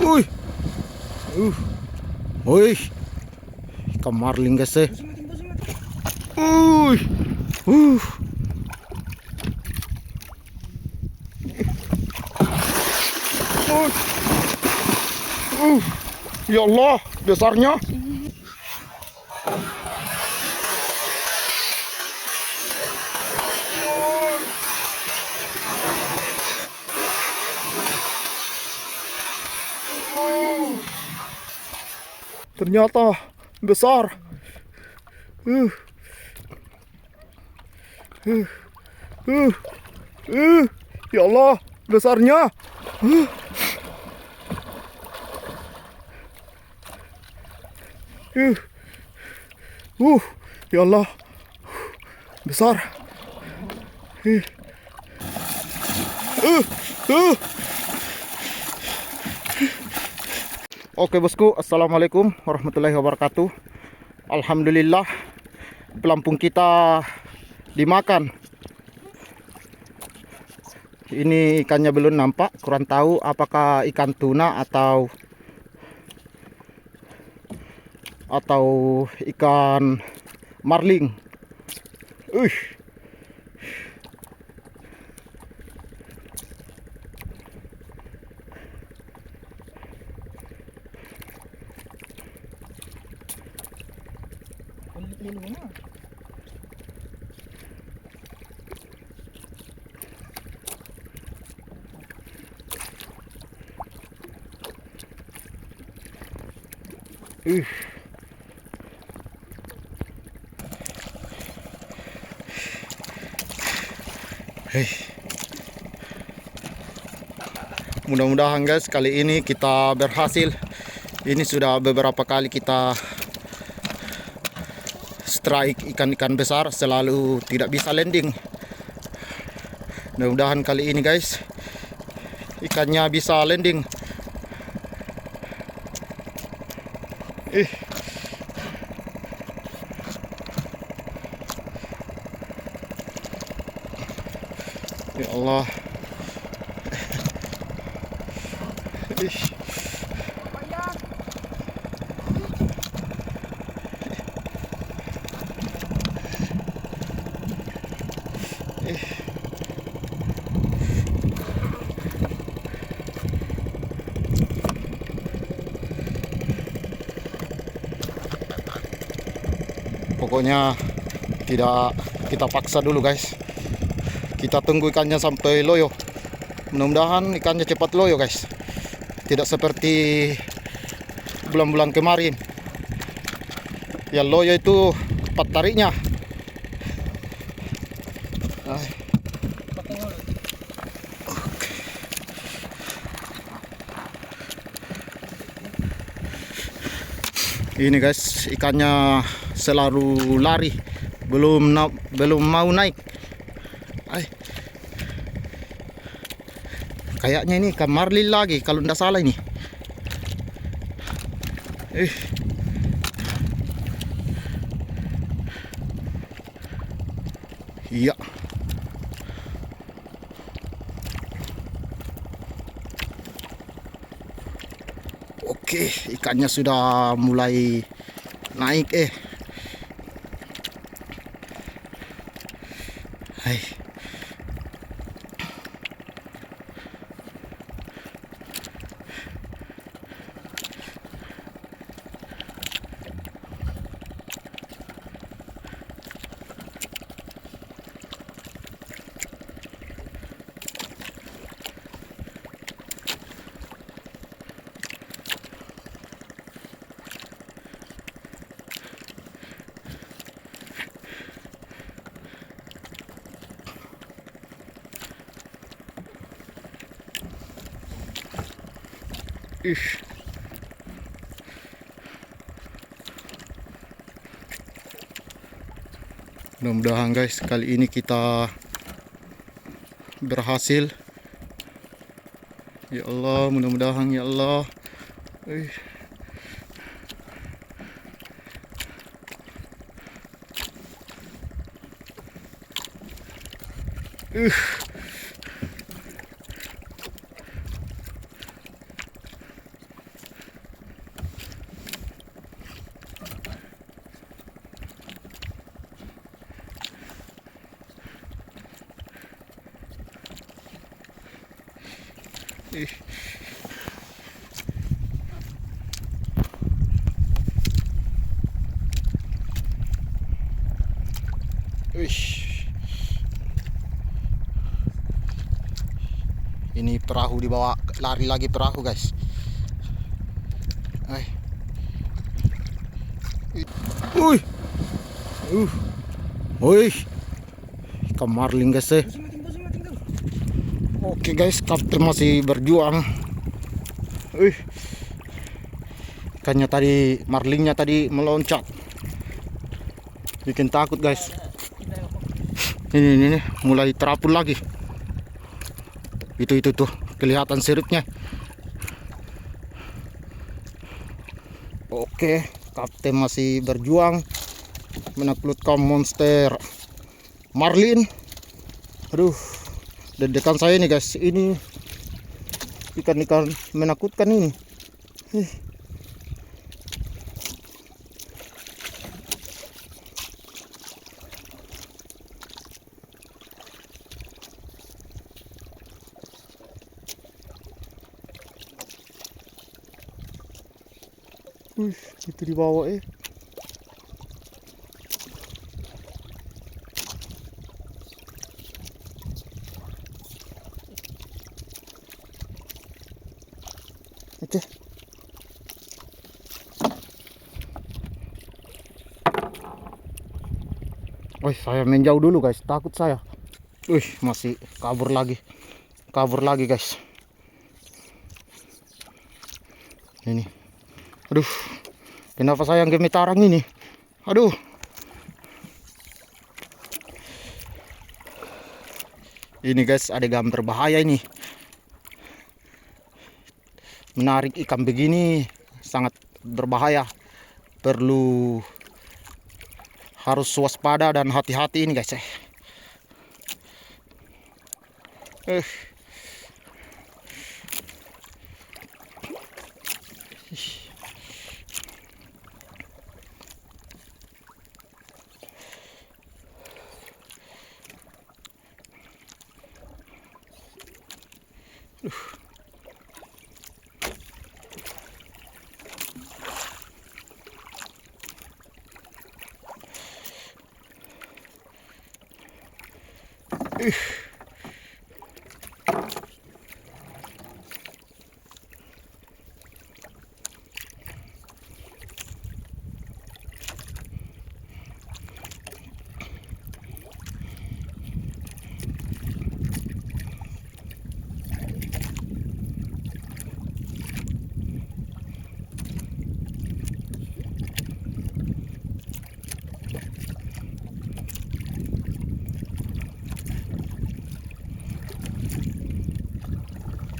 Uy. Uy. Ikan marling guys eh. Uy. Uh. Ya Allah, besarnya. Ternyata besar. Ya Allah, besarnya. Ya Allah, besar. Oke bosku, assalamualaikum warahmatullahi wabarakatuh. Alhamdulillah, pelampung kita dimakan. Ini ikannya belum nampak, kurang tahu apakah ikan tuna atau ikan marling. Mudah-mudahan guys kali ini kita berhasil. Ini sudah beberapa kali kita strike ikan-ikan besar, selalu tidak bisa landing. Mudah-mudahan kali ini guys ikannya bisa landing. Ya Allah. Pokoknya tidak kita paksa dulu guys. Kita tunggu ikannya sampai loyo. Mudah-mudahan ikannya cepat loyo guys. Tidak seperti bulan-bulan kemarin. Ya loyo itu cepat tariknya. Ini guys, ikannya selalu lari, belum mau naik. Kayaknya ini ikan marlin lagi kalau tidak salah ini. Iya. Oke, ikannya sudah mulai naik Mudah-mudahan guys kali ini kita berhasil. Ya Allah, mudah-mudahan ya Allah. Ih. Wih. Ini perahu dibawa, lari lagi perahu guys. Wih. Wih. Ikan marlin guys eh. Oke guys, kapten masih berjuang. Wih. Ikannya tadi, marlingnya tadi meloncat. Bikin takut guys. Ini mulai terapun lagi. Itu tuh kelihatan siripnya. Oke, kapten masih berjuang menaklukkan monster marlin. Aduh, deg-degan saya ini guys. Ini ikan-ikan menakutkan ini. Itu di bawah Oke. Saya menjauh dulu guys, takut saya. Masih kabur lagi guys. Ini. Aduh. Kenapa saya yang gemetaran ini? Aduh. Ini guys, adegan berbahaya ini. Menarik ikan begini sangat berbahaya. Harus waspada dan hati-hati ini guys.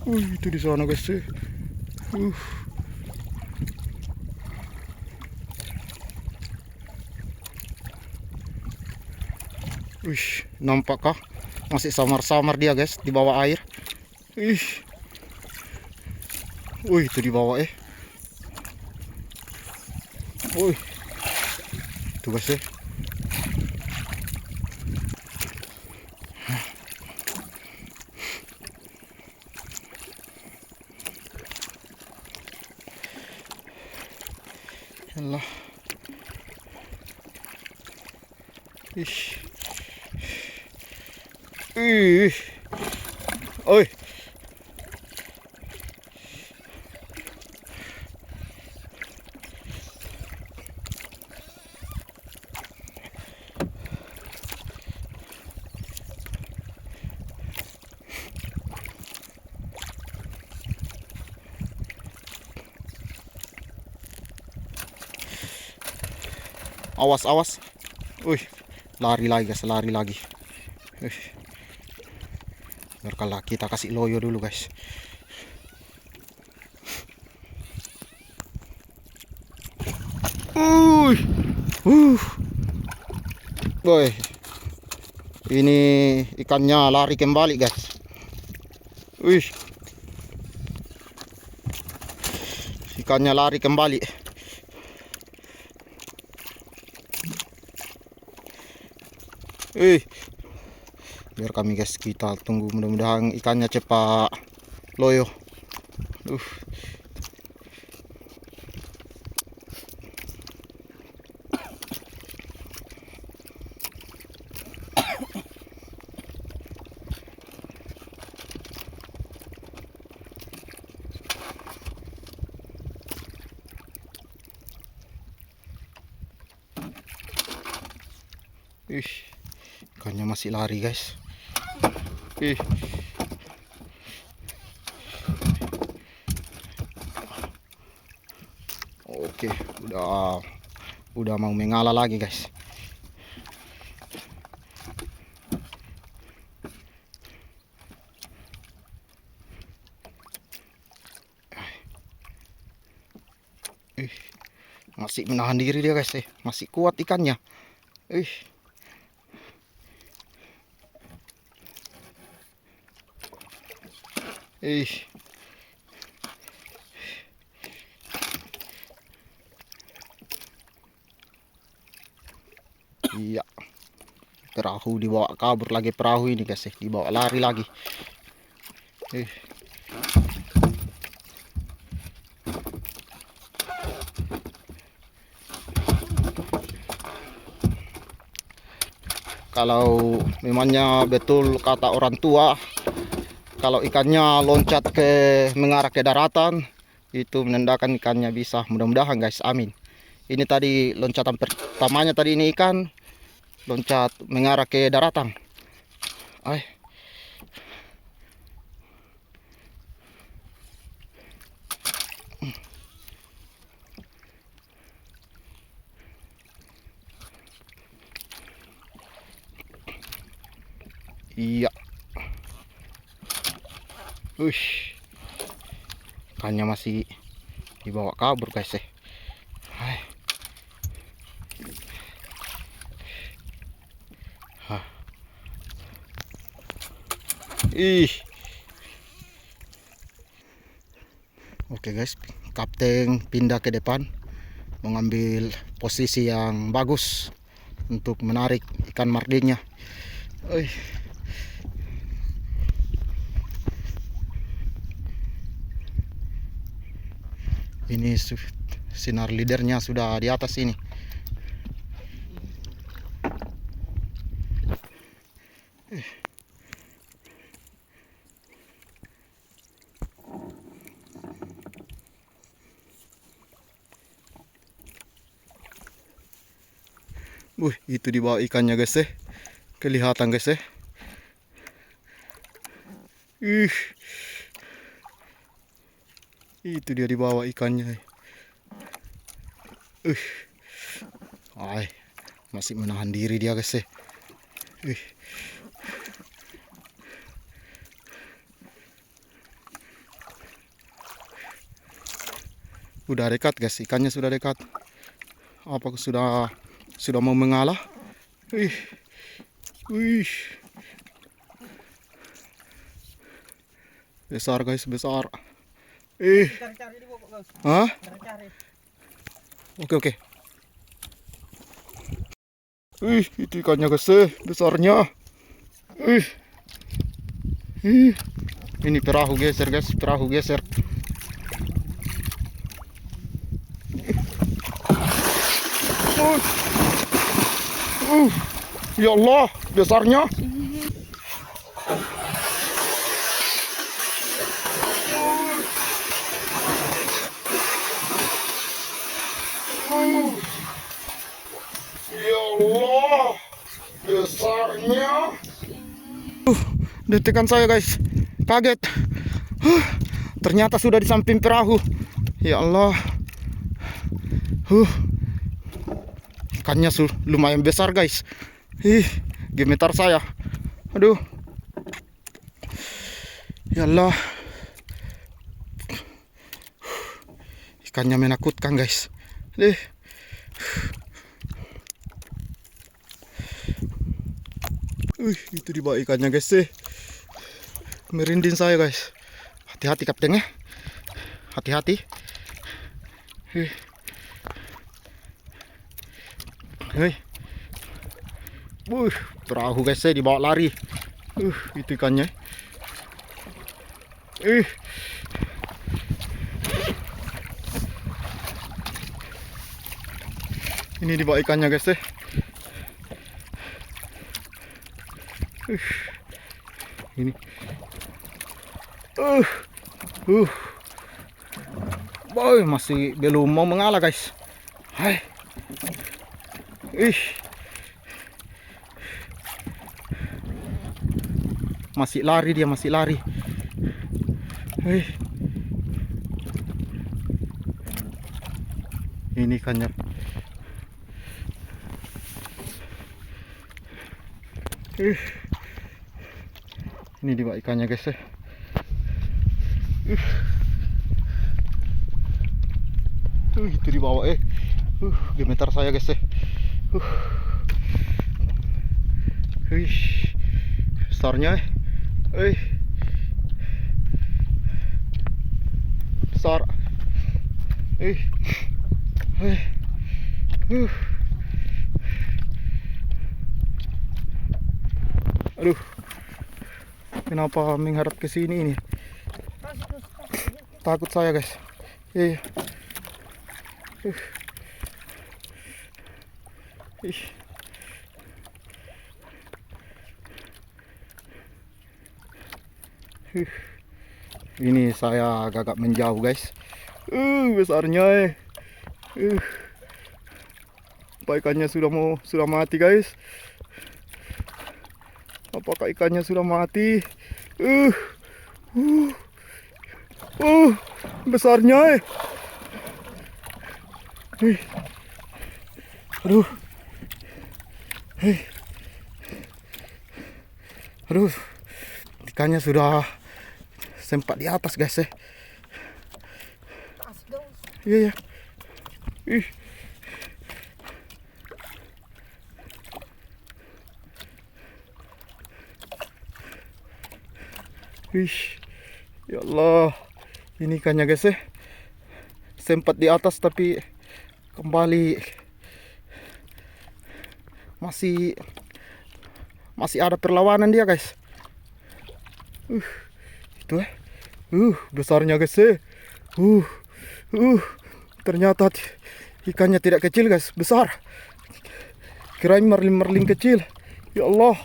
Itu di sana guys. Nampakkah? Masih samar-samar dia guys di bawah air. Itu di bawah Itu guys Allah. Awas. Lari lagi guys, lari lagi. Biarkanlah kita kasih loyo dulu guys. Ini ikannya lari kembali guys. Ikannya lari kembali. Biar kami guys, kita tunggu, mudah-mudahan ikannya cepat loyo. Uh. Ikannya masih lari guys. Oke, udah mau mengalah lagi guys. Masih menahan diri dia guys, masih kuat ikannya. Iya, perahu dibawa kabur lagi, perahu ini guys, dibawa lari lagi. Kalau memangnya betul kata orang tua, kalau ikannya loncat mengarah ke daratan, itu menandakan ikannya bisa. Mudah-mudahan guys, amin. Ini tadi loncatan pertamanya tadi, ini ikan loncat mengarah ke daratan. Iya. Ikannya masih dibawa kabur guys. Oke guys, kapten pindah ke depan, mengambil posisi yang bagus untuk menarik ikan mardingnya. Ini sinar leadernya sudah di atas ini. Itu di bawah ikannya guys, kelihatan guys. Itu dia di bawah ikannya. Masih menahan diri dia guys. Udah dekat guys, ikannya sudah dekat. Apa sudah mau mengalah? Besar guys, besar. Hah? Oke. Itu ikannya guys, besarnya. Ini perahu geser guys, perahu geser. Ya Allah, besarnya. Ya Allah, besarnya. Detikan saya guys, kaget. Ternyata sudah di samping perahu. Ya Allah. Ikannya lumayan besar guys. Gemetar saya. Aduh. Ya Allah. Ikannya menakutkan guys. Itu di bawah ikannya guys. Merinding saya guys. Hati-hati kapten ya. Hati-hati. Perahu guys, dibawa lari. Itu ikannya. Ini di bawah ikannya guys ya. Ini. Boy, masih belum mau mengalah guys. Hai. Masih lari dia, masih lari. Ini ikannya. Ini di bawah ikannya guys ya. Itu di bawah gemetar saya guys ya. Besarnya besar. Aduh, kenapa menghadap ke sini ini? Takut saya guys. Ini saya agak menjauh guys. Besarnya. Apa ikannya sudah mati guys? Apakah ikannya sudah mati? Besarnya. Aduh. Aduh. Ikannya sudah sempat di atas guys ya. Iya. Ya Allah, ini ikannya guys ya. Sempat di atas tapi kembali masih ada perlawanan dia guys. Itu besarnya guys ya. Ternyata ikannya tidak kecil guys, besar. Kirain marlin kecil. Ya Allah,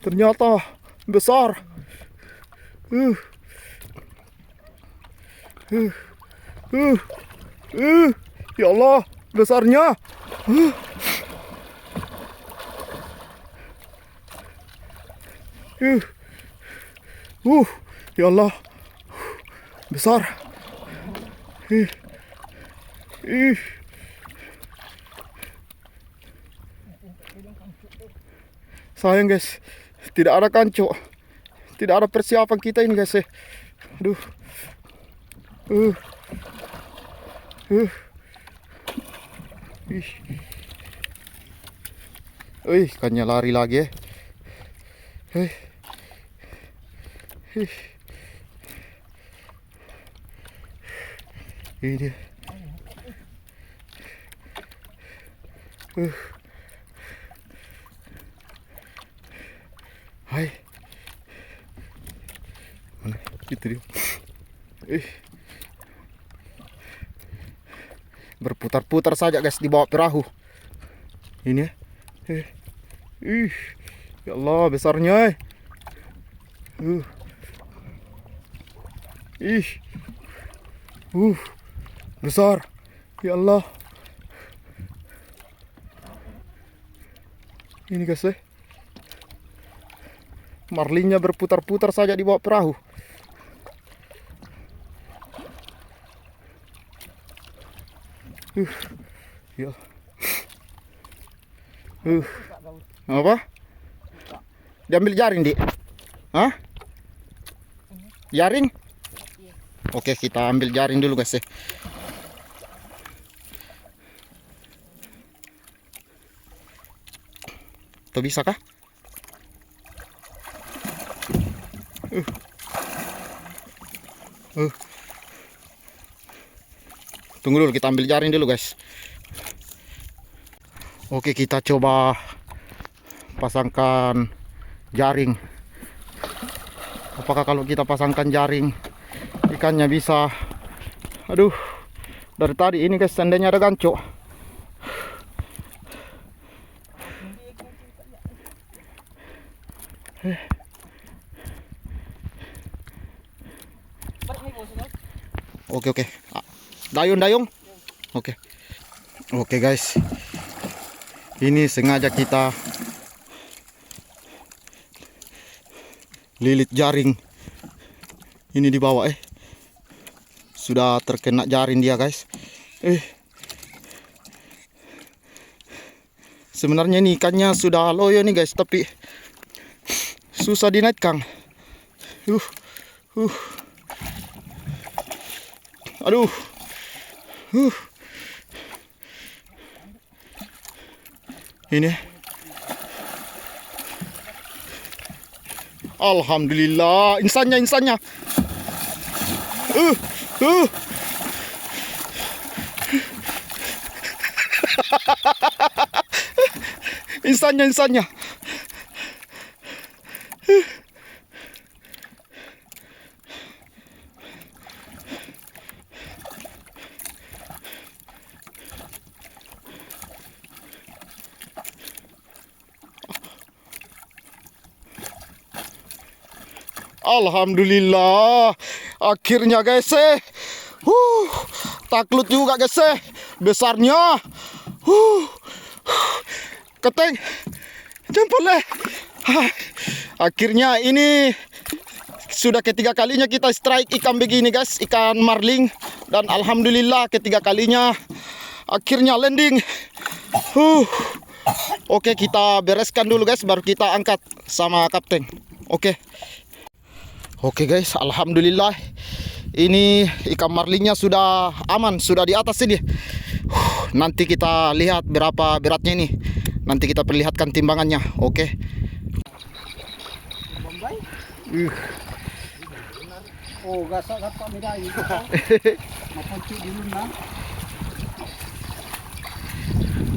ternyata besar. Ya Allah, besarnya. Ya Allah, besar. Sayang guys, tidak ada kanco, tidak ada persiapan kita ini guys ya. Aduh. Ikannya lari lagi ya. Ini dia. Hai. Mana? Itu dia. Berputar-putar saja guys di bawah perahu. Ini ya. Ya Allah, besarnya. Besar. Ya Allah. Ini guys ya. Marlinnya berputar-putar saja di bawah perahu. Ya. Apa? Diambil jaring, Dik? Hah? Jaring? Oke, kita ambil jaring dulu guys ya. Tuh bisa kah? Tunggu dulu, kita ambil jaring dulu guys. Oke, kita coba pasangkan jaring. Apakah kalau kita pasangkan jaring ikannya bisa? Aduh, dari tadi ini guys seandainya ada ganco. Oke oke. Dayung. Oke. Oke guys. Ini sengaja kita lilit jaring. Ini di bawah sudah terkena jaring dia guys. Sebenarnya ini ikannya sudah loyo nih guys, tapi susah dinaikkan. Aduh. Ini. Alhamdulillah, insannya. Insannya. Alhamdulillah, akhirnya guys. Takluk juga guys. Besarnya. Keteng. Jempol Akhirnya ini sudah ketiga kalinya kita strike ikan begini guys, ikan marling, dan alhamdulillah ketiga kalinya akhirnya landing. Oke, kita bereskan dulu guys, baru kita angkat sama kapten. Oke guys, alhamdulillah ini ikan marlingnya sudah aman, sudah di atas ini. Nanti kita lihat berapa beratnya ini. Nanti kita perlihatkan timbangannya. Oke. Oh, gasak medai. Mapunci dulu na.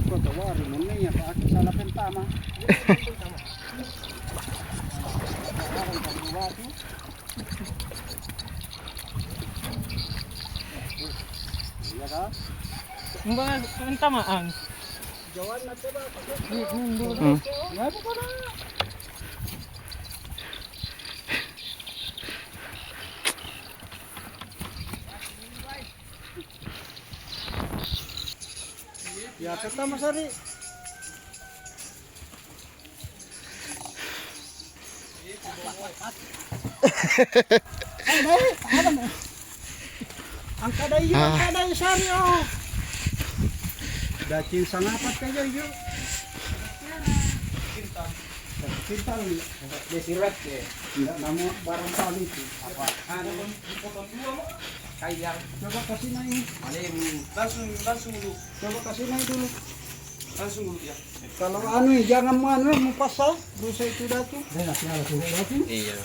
Ko tawari namanya pa ako sa lapentama. Ang tamaan. Jawan na to ba? Ya, po na. Ya, kita masari. Ang kadayo sari oh. Dacil sangapat kayo yun. Kintal. Desirat eh. Tidak namo barang kali itu. Apa? Ano potong dua mo? Kayang. Coba kasih na ini. Langsung dulu. Coba kasih na dulu. Langsung dulu ya. Kalau anu jangan mau pasal dosa itu datu. Iya.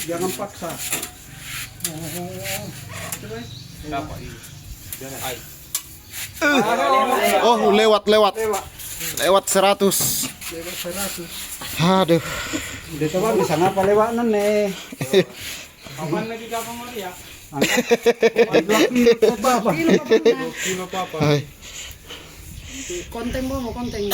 Jangan paksa. Kenapa ini? Ay. Oh, lewat 100. Lewat 100. Aduh. Dito ba bisa nga paliwanan eh. Kapan lagi ka pa Maria? Kilo papa. Hai. Konten mo, konten.